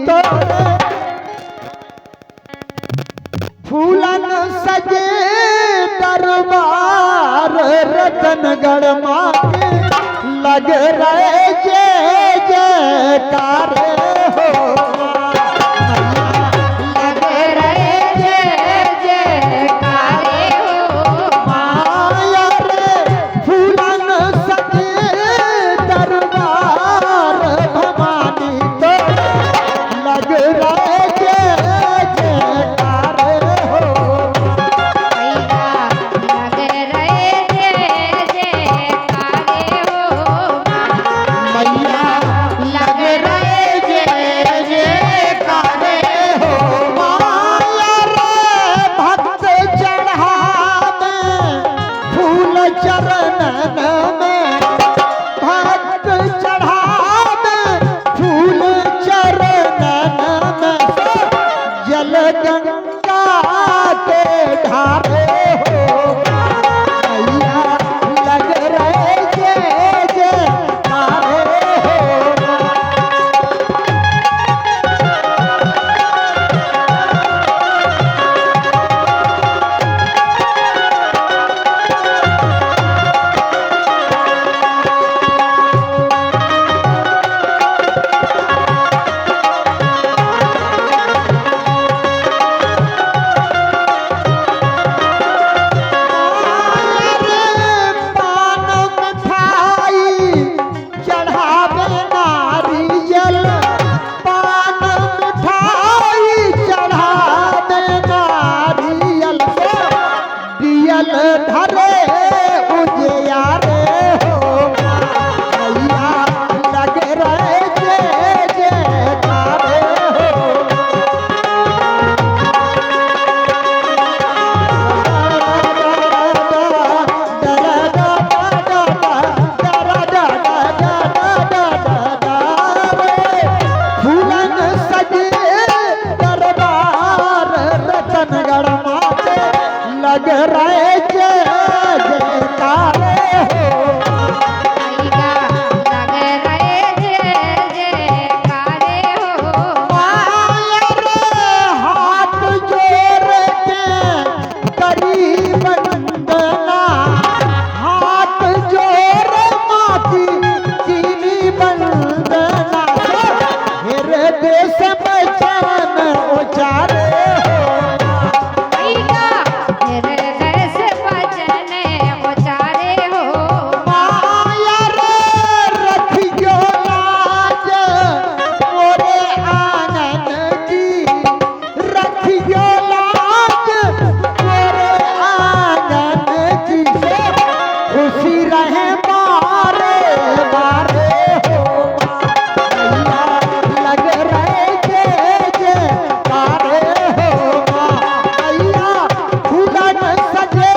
तोरे फूलन सजे दरबार रतनगढ़ माँ लग रहे जय जयकार हो लग रहे जय जयकार हो माया रे फूलन सजे दरबार भवानी तो लग रहे जय जयकार हो मैया लग रहे जय जयकार हो माया रे भक्त चढ़ावे फूल चरणन में भक्त चढ़ावे फूल चरणन में जल गंगा के ढारे हो मैया लग रहे जय जयकार हो पान मिठाई चढ़ावे नारियल पान मिठाई चढ़ावे नारियल दियल धरे उजियारे हो मैया लग रहे जय जयकार हो फूलन सजे दरबार रतनगढ़ माते लग रहे जय जयकार हो लग रहे जय जयकार हो माया रे हाथ जोड़ के करी वंदना हाथ जोड़ माती चीनी वंदना हेरे देश में जान उचारे हो हृदय से भजन उचारे हो माया रे रखियो लाज मोरे आनंद की रखियो लाज मोरे आनंद की खुशी रहे बारे बारे हो मैया लग रहे जय जयकार हो मैया फूलन सजे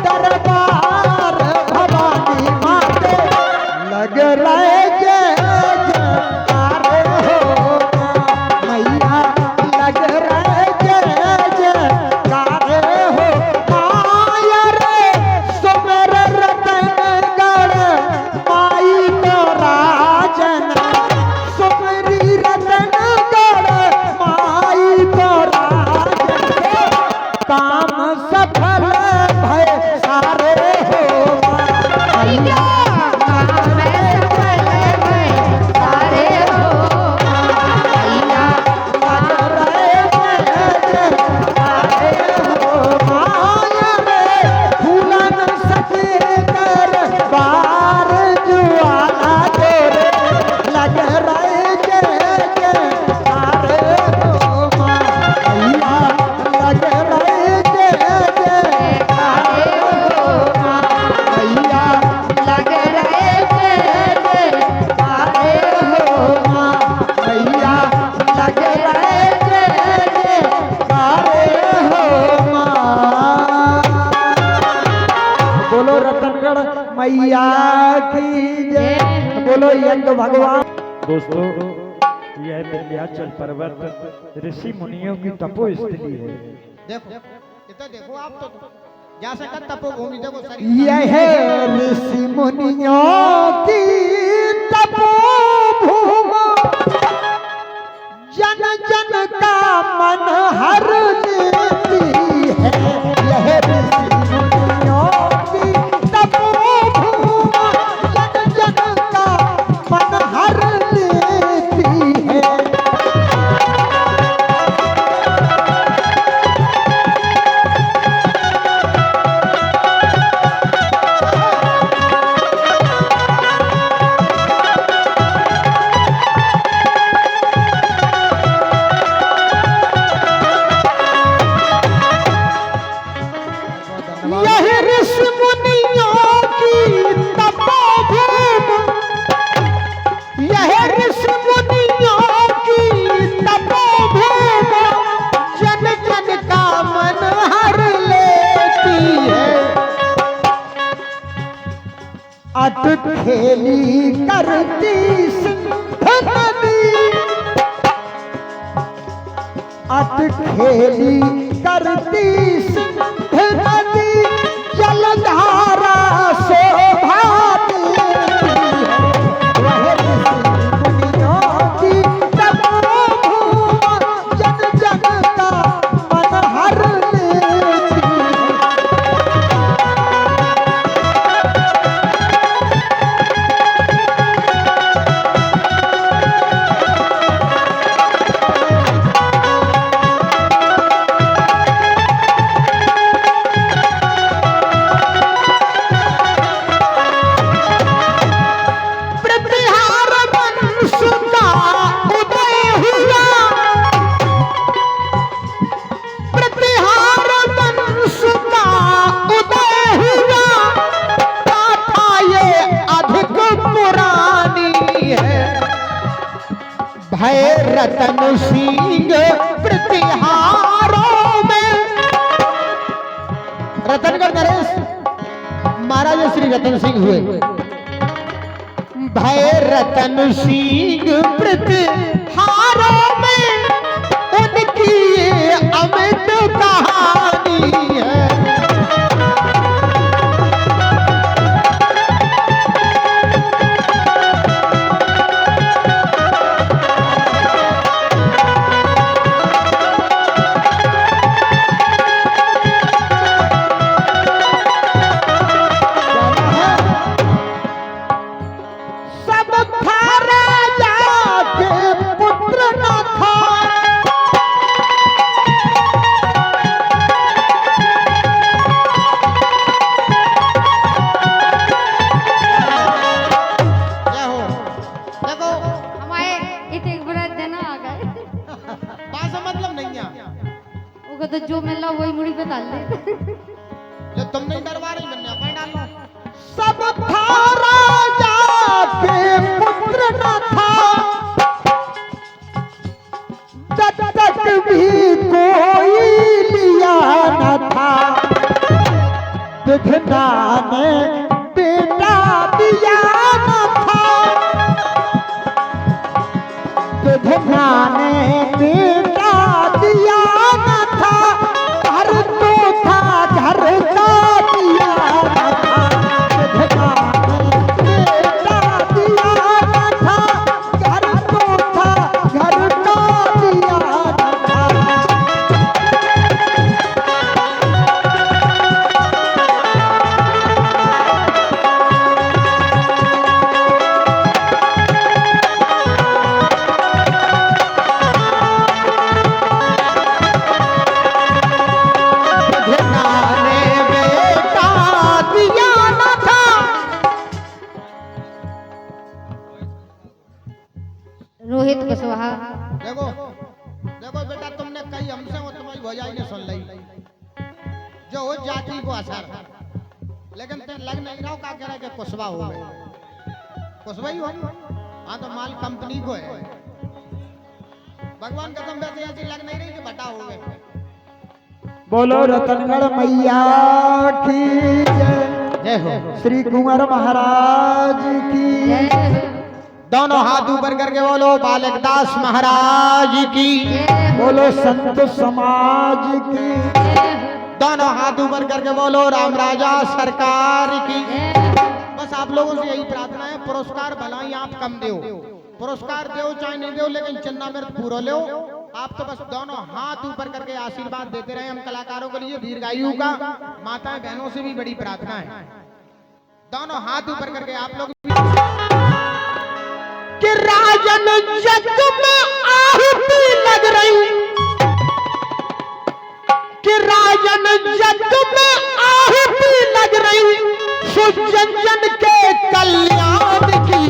दरबार भवानी माते लग रहे जय जयकार हो मैया लग रहे जय जयकार हो माया रे सुमेर रतनगढ़ माई तो राजन सुमरी रतनगढ़ माई तो राजन काम सफल भय सारे हो मैया सारे हो लग रहे जय जयकार हो माया रे फूलन सजे दरबार जुआला तोरे लग रहे जय जयकार हो मैया लग रहे जय जयकार हो मैया लग रहे जय जयकार हो मैया लग रहे जय जयकार हो बोलो रतनगढ़ मैया की जय बोलो यज्ञ भगवान दोस्तों यह विंध्याचल पर्वत ऋषि मुनियों की तपो स्थली है। देखो इधर देखो आप तो जा सकत तपोभूमि देखो शरीर यह ऋषि मुनियों की तपोभूमि खेली करती सिंध नदी, अटखेली करती सिंध नदी, जलधारा शोभा देती है। वह ऋषि मुनियों की तपोभूमि, जन जन का मन हर लेती है। प्रतिहार वंश का उदय हुआ, प्रतिहार वंश का उदय हुआ, गाथा ये अधिक पुरानी है। भय रतन सिंह प्रतिहारों में, रतनगढ़ नरेश महाराज श्री रतन सिंह हुए। भय रतन सिंह प्रतिहारों में, उनकी ये अमिट कहानी है। सब था राजा के पुत्र न था, जय हो। देखो हमारे इतने बड़ा देना आ गए। बात से मतलब नहीं है। वो तो जो मिल रहा वही मुड़ी पे डाल दे। ले तुम नहीं दरबार ही बनने अपन डालो। सब था राजा के पुत्र न था, दत्तक भी कोई लिया न था। विधना ने बेटा दिया न था, विधना ने बेटा दिया न था। घर तो था घर का दिया न था, विधना ने बेटा दिया न था। घर तो था घर का दिया न था। विधना ने बेटा दिया न था। रोहित कुशवाहा। देखो देखो बेटा, तुमने कई हमसे वो तुम्हारी भौजाई ने सुन ली जो हो जाति को असर, लेकिन ते लग नहीं रहा का कह रहा कि कुशवा हो गए। कुशवा ही हो। हाँ तो माल कंपनी को है। भगवान कसम वैसे ऐसी लग नहीं रही कि बटा हो गए। बोलो रतनगढ़ मैया की जय। जय हो। श्री कुंवर महाराज की जय हो। दोनों हाथ ऊपर करके बोलो बालकदास महाराज की। जय हो। बोलो संत समाज की। जय हो। दोनों हाथ ऊपर करके बोलो राम राजा सरकार की। जय हो। बस आप लोगों से यही प्रार्थना है, पुरस्कार भलाई आप कम दो, पुरस्कार दो चाहे नहीं दो, लेकिन चिन्ह में पूरा लो। आप तो बस दोनों हाथ ऊपर करके आशीर्वाद देते रहे। हम कलाकारों के लिए दीर्घायु का माताएं बहनों से भी बड़ी प्रार्थना है। दोनों हाथ ऊपर करके आप लोग कि राजन जग में आहुति लग रही, कि राजन जग में आहुति लग रही, सुजन के कल्याण की।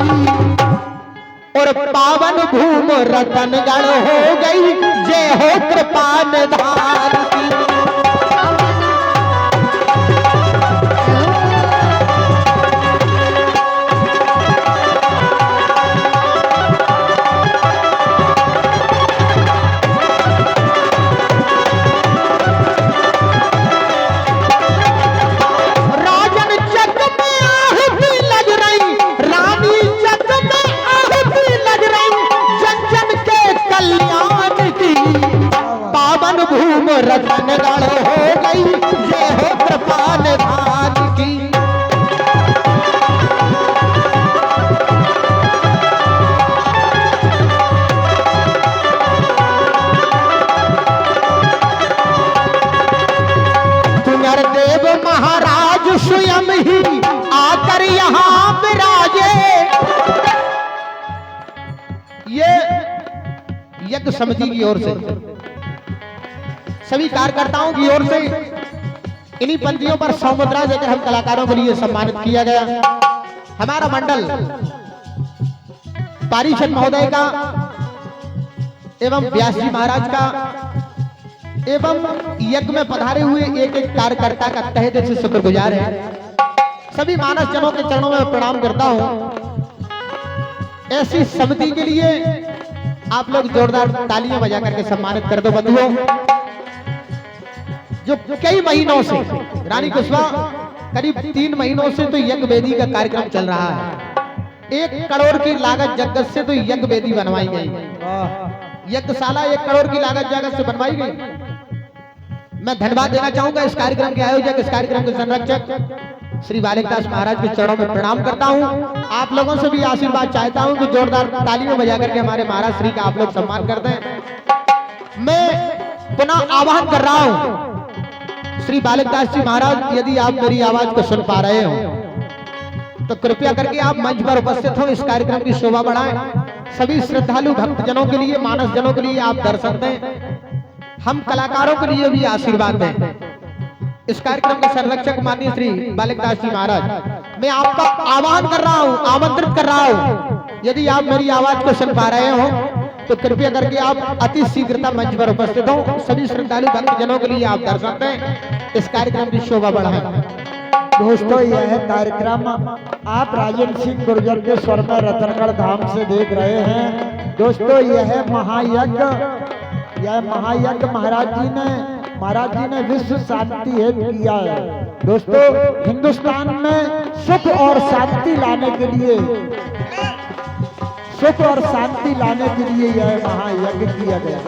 और पावन भूम रतनगढ़ हो गई, जय हो कृपा निधान की। राजन जग में आहुति लग रही, भूम रतनगढ़ हो गई, जय हो कृपा निधान की। देव महाराज स्वयं ही आकर यहाँ विराजे। ये यज्ञ समिति की ओर से, सभी कार्यकर्ताओं की ओर से इन्हीं पंक्तियों पर 100 मुद्रा देकर हम कलाकारों के लिए सम्मानित किया गया। हमारा मंडल पारिषद महोदय का एवं व्यास जी महाराज का एवं यज्ञ में पधारे हुए एक एक कार्यकर्ता का तहे दिल से शुक्रगुजार है। सभी मानस जनों के चरणों में प्रणाम करता हूं। ऐसी समिति के लिए आप लोग जोरदार तालियां बजा करके सम्मानित कर दो बंधुओं। जो कई महीनों से रानी कुशवाहा करीब 3 महीनों से तो यज्ञ वेदी का कार्यक्रम चल रहा है। 1 करोड़ की लागत जगत से तो यज्ञ वेदी बनवाई गई। यज्ञशाला 1 करोड़ की लागत जगत से बनवाई गई। मैं धन्यवाद देना चाहूंगा इस कार्यक्रम के आयोजक, इस कार्यक्रम के संरक्षक श्री बालिक दास महाराज के चरणों में प्रणाम करता हूं। आप लोगों से भी आशीर्वाद चाहता हूं कि जोरदार तालियां बजा करके हमारे महाराज श्री का आप लोग सम्मान कर दें। मैं पुनः आह्वान कर रहा हूं श्री बालिक दास जी महाराज, यदि आप मेरी आवाज को सुन पा रहे हो तो कृपया करके आप मंच पर उपस्थित हो, इस कार्यक्रम की शोभा बढ़ाएं। सभी श्रद्धालु भक्तजनों के लिए, मानस जनों के लिए आप दर्शन दें, हम कलाकारों के लिए भी आशीर्वाद दें। इस कार्यक्रम के संरक्षक माननीय श्री बालिक दास जी महाराज, मैं आपका आह्वान कर रहा हूं, आमंत्रित कर रहा हूं, यदि आप मेरी आवाज को सुन पा रहे हो तो कृपया करके आप अति शीघ्रता मंच पर उपस्थित हो। सभी श्रद्धालु भक्तजनों के लिए आप दर्शन दें, इस कार्यक्रम की शोभा बढ़ाएं। दोस्तों, यह कार्यक्रम आप राजेंद्र सिंह गुर्जर के स्वर में रतनगढ़ धाम से देख रहे हैं। दोस्तों, यह महायज्ञ महाराज जी ने विश्व शांति हेतु किया है। दोस्तों, हिंदुस्तान में सुख और शांति लाने के लिए, यह महायज्ञ किया गया।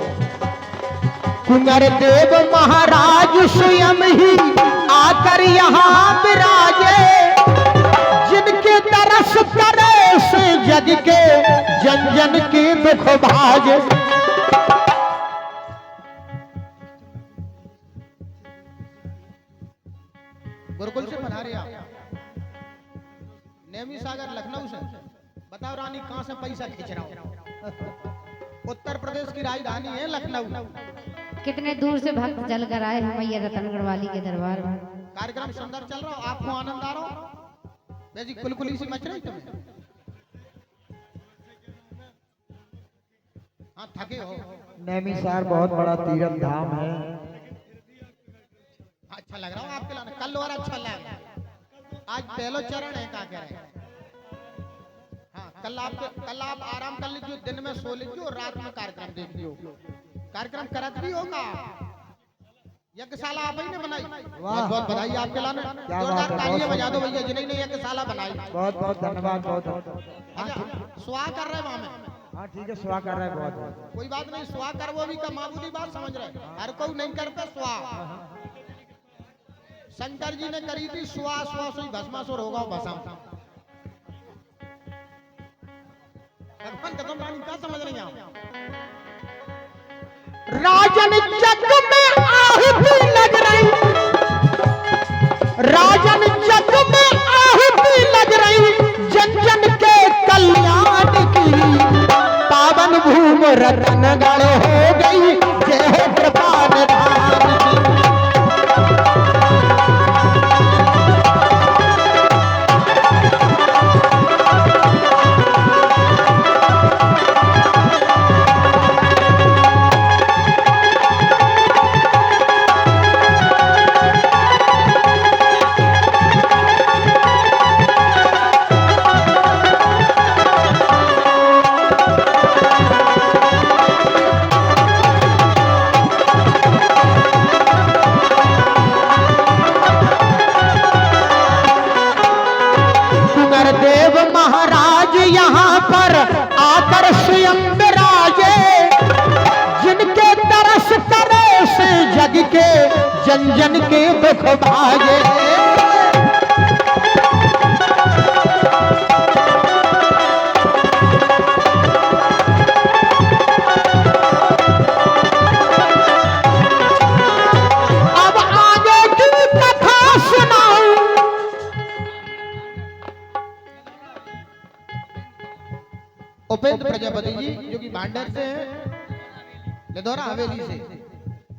कुंवर देव महाराज स्वयं ही आकर यहाँ विराजे, जिनके तरस करे से जग के जन जन के दुख भाजे। गुरुकुल से पधारे आप, नेमी सागर लखनऊ से। बताओ रानी, कहां से पैसा खींच रहा हूं? उत्तर प्रदेश की राजधानी है लखनऊ। कितने दूर से भक्त चल कर आए हैं मैया रतनगढ़ वाली के दरबार में। कार्यक्रम सुंदर चल रहा हो, आपको आनंद आ रहा हो? बेजी कुलकुली सी मच रही तुम्हें? हाँ, थके हो? नैमिषार बहुत बड़ा तीर्थ धाम है। अच्छा लग रहा हूँ आपके लाने, कल और अच्छा लगा। आज पहलो चरण है, क्या कह रहे हैं? हाँ, कल आप आराम कर लीजिए, दिन में सो लीजिए और रात में कार्यक्रम देख लियो। कार्यक्रम करत भी होगा। यज्ञशाला आप ही ने बनाई, बहुत बहुत बधाई आपके लाने। जोरदार तालियां बजा दो भैया जिन्होंने यज्ञशाला बनाई। बहुत बहुत धन्यवाद। बहुत सुहा कर रहे वहां में। हाँ ठीक है, सुहा कर रहे हैं। बहुत कोई बात नहीं, सुहा कर वो भी का मामूली बात समझ रहे, हर कोई नहीं कर पे सुहा। शंकर जी ने करी थी सुहा, सुहा सुई भस्मासुर होगा भस्म। भगवान कदम रानी क्या समझ रही हैं आप? राजन जग में आहुति लग रही, राजन जग में आहुति लग रही, जन जन के कल्याण की। पावन भूम रतनगढ़ हो गई, जय हो कृपा निधान की। जन जन के दुख भागे। अब आगे की कथा सुनाऊं। उपेंद्र प्रजापति जी जो कि भांडर से हैं, लिधौरा हवेली से,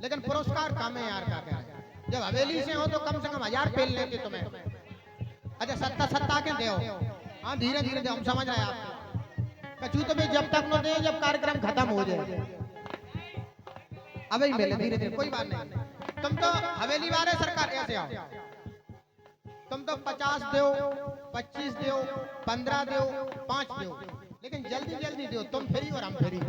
लेकिन पुरस्कार कम है यार का क्या। जब हवेली से हो तो कम से कम 1000 पेल लेंगे तुम्हें। अच्छा सत्ता के दो, हाँ धीरे धीरे दे, हम समझ रहे हैं आपको। कचू तो भी जब तक न दे जब कार्यक्रम खत्म हो जाए, अब ही मिले धीरे धीरे, कोई बात नहीं। तुम तो हवेली वाले सरकार ऐसे आओ, तुम तो 50 दो, 25 दो, 15 दो, 5 दो, लेकिन जल्दी जल्दी दो, तुम फ्री और हम फ्री।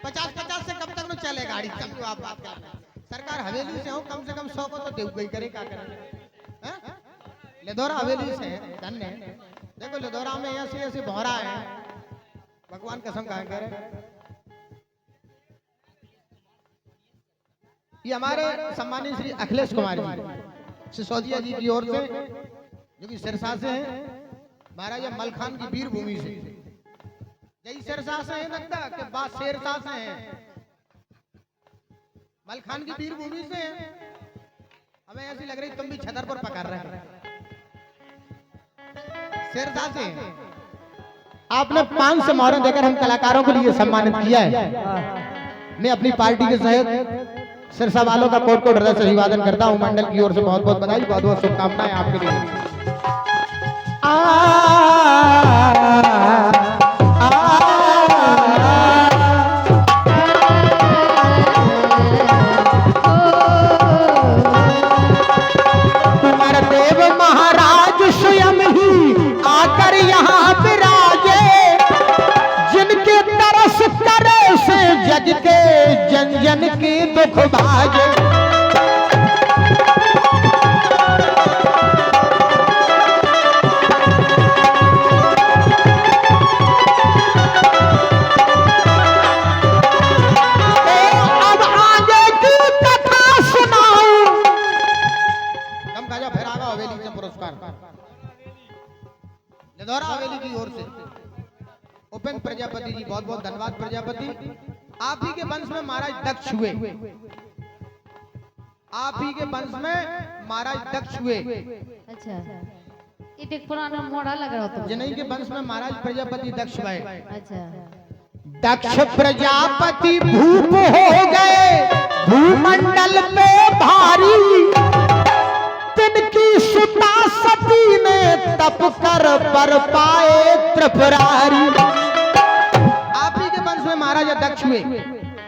50-50 से कब तक न चले गाड़ी, समझो आप बात कर रहे हैं। सरकार हवेली से हो, कम से कम 100 को तो देव गई करे, क्या करें। लिधौरा हवेली से धन्य, देखो लिधौरा में ऐसी ऐसी भौरा है, भगवान कसम कहा करे। ये हमारे सम्मानित श्री अखिलेश कुमार जी सिसोदिया जी की ओर से, जो कि सिरसा से हैं, महाराजा मलखान की वीर भूमि से। यही सिरसा से है लगता के बाद शेरशाह से है, मलखान की वीर भूमि से है। हमें ऐसी लग रही तुम भी छतरपुर पकड़ रहे हैं, शेरशाह से। आपने 500 मोहरें देकर हम कलाकारों के लिए सम्मानित किया है। मैं अपनी पार्टी के सहित सिरसा वालों का कोट कोट हृदय से अभिवादन करता हूं। मंडल की ओर से बहुत बहुत बधाई, बहुत बहुत शुभकामनाएं आपके लिए। देव महाराज स्वयं ही आकर यहाँ विराजे, जिनके तरस करे से जग के जन जन के दुख भागे। अब आगे की कथा सुनाऊं। कम खाजा फिर आगा हवेली से पुरस्कार लिधौरा हवेली की ओर से उपेंद्र प्रजापति जी, बहुत बहुत धन्यवाद प्रजापति। आप ही के वंश में महाराज दक्ष हुए, आप ही के वंश में महाराज दक्ष हुए। अच्छा, ये देख पुराना मोड़ा लग रहा हो जिन्हीं के वंश में महाराज प्रजापति दक्ष हुए। अच्छा, दक्ष प्रजापति भूप हो गए भूमंडल पे भारी, तिनकी सुता सती ने तप कर पर पाए त्रिपुरारी। आप ही के वंश में महाराजा दक्ष हुए,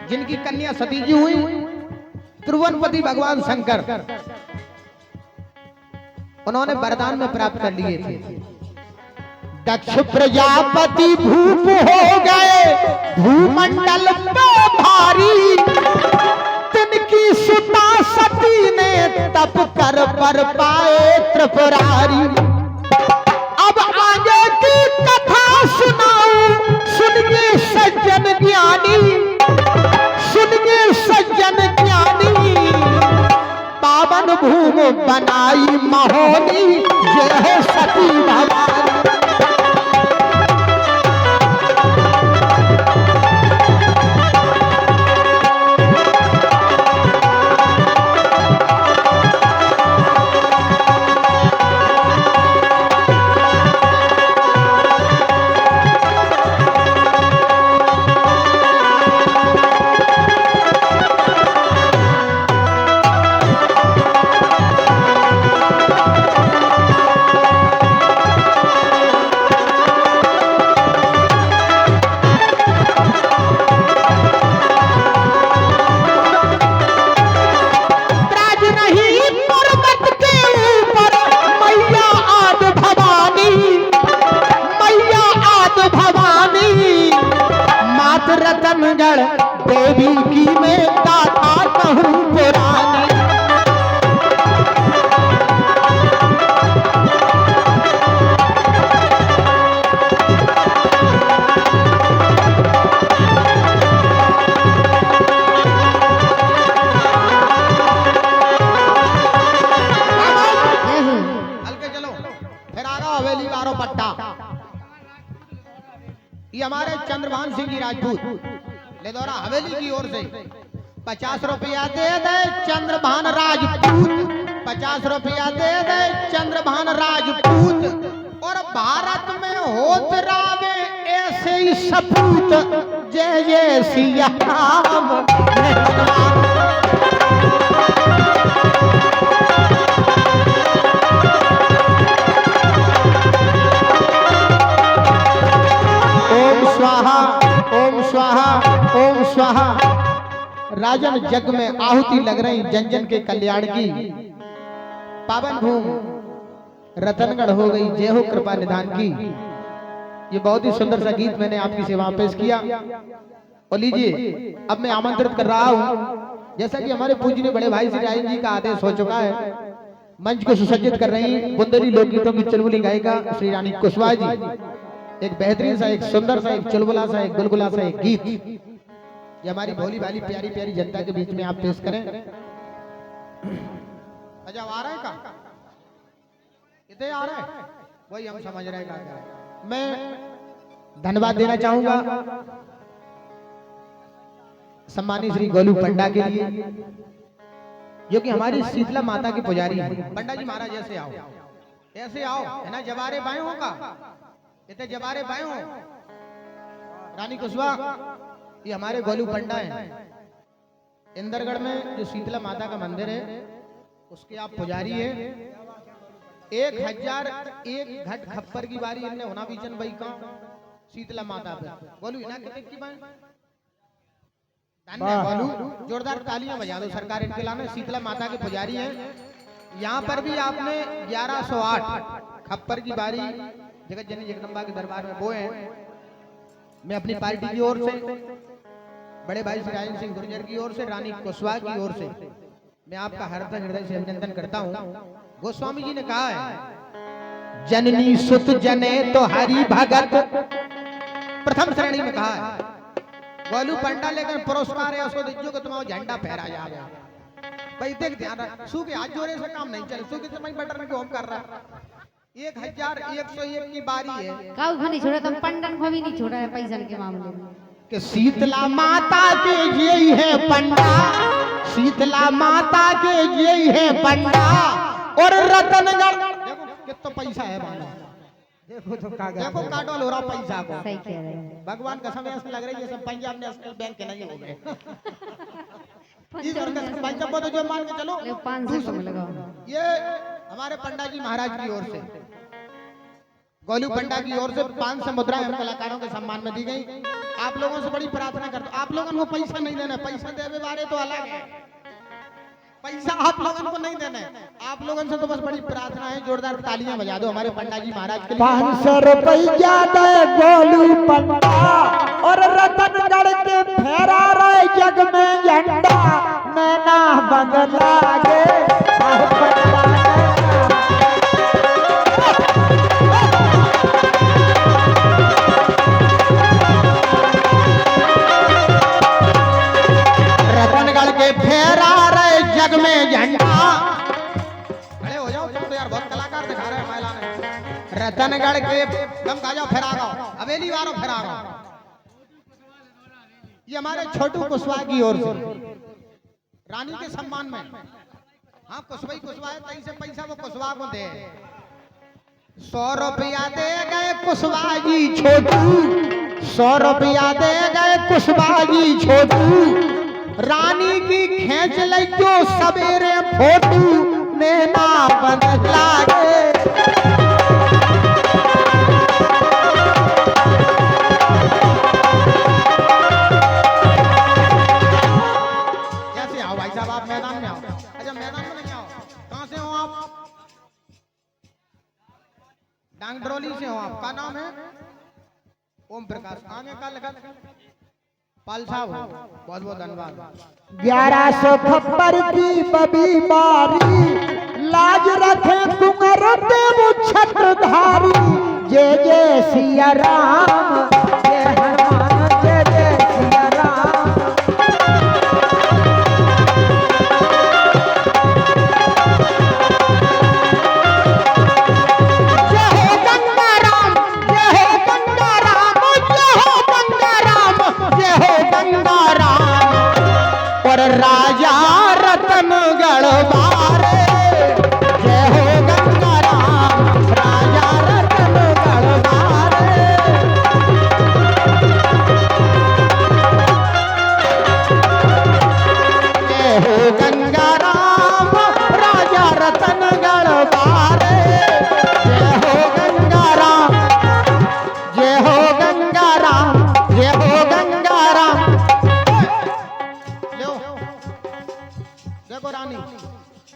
जिनकी कन्या सती जी हुई त्रिभुवनपति भगवान शंकर, उन्होंने वरदान में प्राप्त कर लिए थे। दक्ष प्रजापति भूप हो गए भूमंडल पे भारी, तिनकी सुता सती ने तप कर पर पाए त्रिपुरारी। अब आगे की कथा सुनाऊं, सुनिए सज्जन ज्ञानी, सुनिए सज्जन ज्ञानी। पावन भूमि बनाई महोनी, जय सती भवानी। रतनगढ़ देवी की मैं गाथा कहूँ पुरानी। राजपूत लेदौरा हवेली की ओर से 50 रुपया दे दे चंद्रभान राजपूत, 50 रुपया दे दे चंद्रभान राजपूत। और भारत में होत रावे ऐसे ही सपूत, जय जय सिया राम। ओम स्वाहा ओम स्वाहा ओम स्वाहा। राजन जग में आहुति लग रही जन जन के कल्याण की। पावन भूमि रतनगढ़ हो गई, जय हो कृपा निधान की। ये बहुत ही सुंदर सा गीत मैंने आपकी सेवा में पेश किया। और लीजिए अब मैं आमंत्रित कर रहा हूँ, जैसा कि हमारे पूजनीय बड़े भाई श्री रायन जी का आदेश हो चुका है, मंच को सुसज्जित कर रही बुंदेली लोकगीतों की चुलबुली गायिका श्री रानी कुशवाहा जी। एक बेहतरीन सा, एक सुंदर सा, एक चुलबुला सा, एक गुलगुला सा एक गीत ये हमारी भोली भाली प्यारी प्यारी जनता के बीच में आप पेश करें। अच्छा आ रहा है का इतने आ रहा है, वही हम समझ रहे हैं। मैं धन्यवाद देना चाहूंगा सम्मानित श्री गोलू पंडा के लिए, जो कि हमारी शीतला माता की पुजारी है। पंडा जी महाराज ऐसे आओ, ऐसे आओ, है ना, जवारे बाएं हो का इतने जवारे बाएं हो। रानी कुशवाहा ये हमारे गोलू पंडा है। इंदरगढ़ में जो शीतला माता का मंदिर है उसके आप पुजारी है। 1001 घट खप्पर की बारी इनने होना बीचन भाई का शीतला माता पे बोलू इना कितने की बात बोलू, जोरदार तालियां बजा दो सरकार इनके लाने। शीतला माता के पुजारी हैं। यहाँ पर भी आपने 1108 खप्पर की बारी जगत जननी जगदम्बा के दरबार में वो है। मैं अपनी पार्टी की ओर से, बड़े भाई श्री राजन सिंह गुर्जर की ओर से, रानी कुशवाहा की ओर से मैं आपका हृदय से अभिनंदन करता हूँ। गोस्वामी जी ने कहा है जननी सुत जने तो हरि भगत, प्रथम श्रेणी में कहा है। गोलू पंडा लेकर पुरस्कार है उसको दीजिए को तुम्हारा झंडा फहरा जाए भाई। देख ध्यान रख, सू के हाथ जोड़े से काम नहीं चले, सू के समय बटन में होम कर रहा है। 1101 की बारी है। काऊ को नहीं छोड़ा, तुम पंडन को भी नहीं छोड़ा है पैसा के मामले में। कि शीतला माता के यही है पंडा, शीतला माता के यही है पंडा। और रतनगढ़ देखो कितना पैसा है मानो, देखो तो कागज, देखो काटवाल हो रहा पैसा को। सही कह रहे हैं। भगवान कसम ऐसा लग रही है सब पंजाब नेशनल बैंक के नहीं हो गए। इस और कसम पंजाब को तो जो मान के चलो 500 में लगाओ। ये हमारे पंडा जी महाराज की ओर से, गोलू पंडा की ओर से 500 मुद्राएं हम कलाकारों के सम्मान में दी गई। आप लोगों से बड़ी प्रार्थना करता हूं, आप लोगों को पैसा नहीं देना, पैसा देवे बारे तो अलग है, पैसा आप लोगों को नहीं देना है। आप लोगों से तो बस बड़ी प्रार्थना है, जोरदार तालियां बजा दो हमारे पंडा जी महाराज के लिए। 500 रुपया दे गोलू पंडा और रतनगढ़ के फेरा रहे जग में झंडा। मैना बंगला गे रतनगढ़ के फेरा रहे जग में झंडा। खड़े हो जाओ, तुम तो यार बहुत कलाकार दिखा रहे हैं महिला ने। रतनगढ़ के कम खा जाओ, फिरा गाओ, हवेली वालों फिरा गाओ। ये हमारे छोटू कुशवाहा की ओर से रानी के सम्मान में। हाँ कुशवाहा कुशवाहा है, तई से पैसा वो कुशवाहा को दे। 100 रुपया दे गए कुशवाहा जी छोटू, 100 रुपया दे गए कुशवाहा जी छोटू। रानी की खेच ले जो सवेरे फोटू, नैना बंगला गे। कैसे आओ भाई साहब, आप मैदान में आओ। अच्छा मैदान में नहीं आओ, कहाँ से हो आप? डांगड्रोली से हो आप। का नाम है? ओम प्रकाश। आगे का लगा पाल साहब, बहुत बहुत धन्यवाद। 1100 खप्पर की बबी बारी, लाज रखे कुंवर देव छत्रधारी। जय जय सिया राम, जय हनुमान, जय जय सिया राम। जय हो गंगा राम, जय हो गंगा राम, जय हो गंगा राम, जय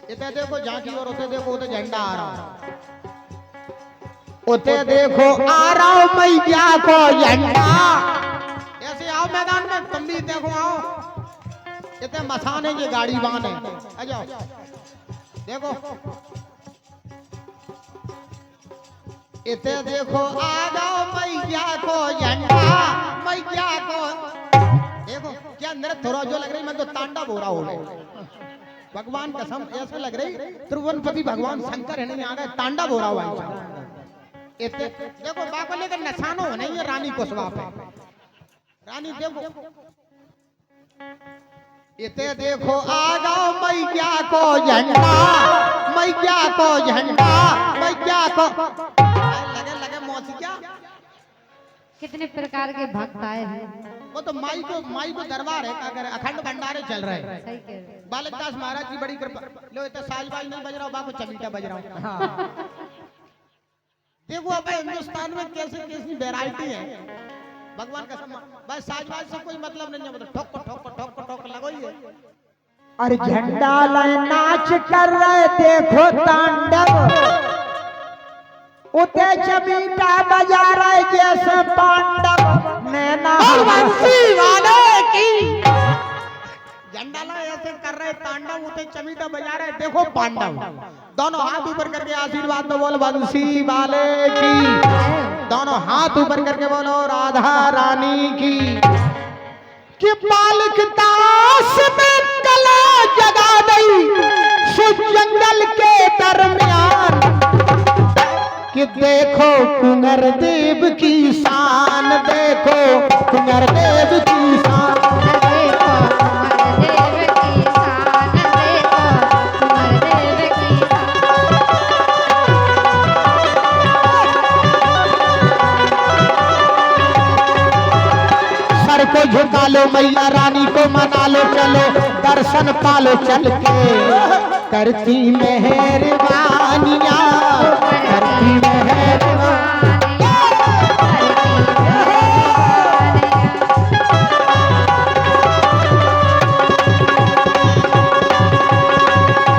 इते देखो झांकी और उते देखो उते झंडा आ रहा। उते देखो आ रहा हूं मैया को झंडा। ऐसे आओ मैदान में, तुम भी देखो आओ। इतने मसाने की गाड़ी बान है, आ जाओ देखो। इते देखो आ जाओ मैया को झंडा, मैया को। देखो क्या नृत्य हो रहा, जो लग रही मैं तो तांडव हो रहा हूँ। भगवान कसम ऐसे लग रही त्रिभुवनपति भगवान शंकर है नहीं आ गए, तांडव हो रहा हुआ। इतने देखो बाको लेकर नशानो नहीं है रानी कुशवा पे। रानी देखो इते देखो आ जाओ मैया को झंडा, मैया को झंडा, मैया को। लगे लगे मौसी क्या कितने प्रकार के भक्त आए हैं। वो तो माई को दरबार है, अगर अखंड भंडारे चल रहे हैं। सही कह रहे हैं। बालक दास महाराज की बड़ी कृपा। लो इतना साजबाज नहीं बज रहा हूँ, बाको चमीटा बज रहा हूँ। देखो अब हिंदुस्तान में कैसे कैसी वैरायटी है, भगवान का सम्मान। बस साजबाज से कोई मतलब नहीं है, मतलब ठोक ठोक ठोक ठोक लगो ही है। अरे झंडा लाए नाच कर रहे देखो तांडव, उते चमीटा बजा रहे जैसे पांडव। नैना बंसी वाले की झंडा लाए ऐसे कर रहे तांडव, उते चमीटा बजा रहे देखो पांडव। दोनों हाथ ऊपर करके आशीर्वाद में बोल बंसी वाले की। दोनों हाथ ऊपर करके बोलो राधा रानी की। कि बालक दास में कला जगा गई सुख जंगल के दरमियान। कि देखो कुंवर देव की शान, देखो कुंवर देव की शान। देखो कुंवर देव की शान, देखो कुंवर देव की शान। सर को झुका लो मैया रानी को मना लो, चलो दर्शन पालो चल के करती मेहरबानियां।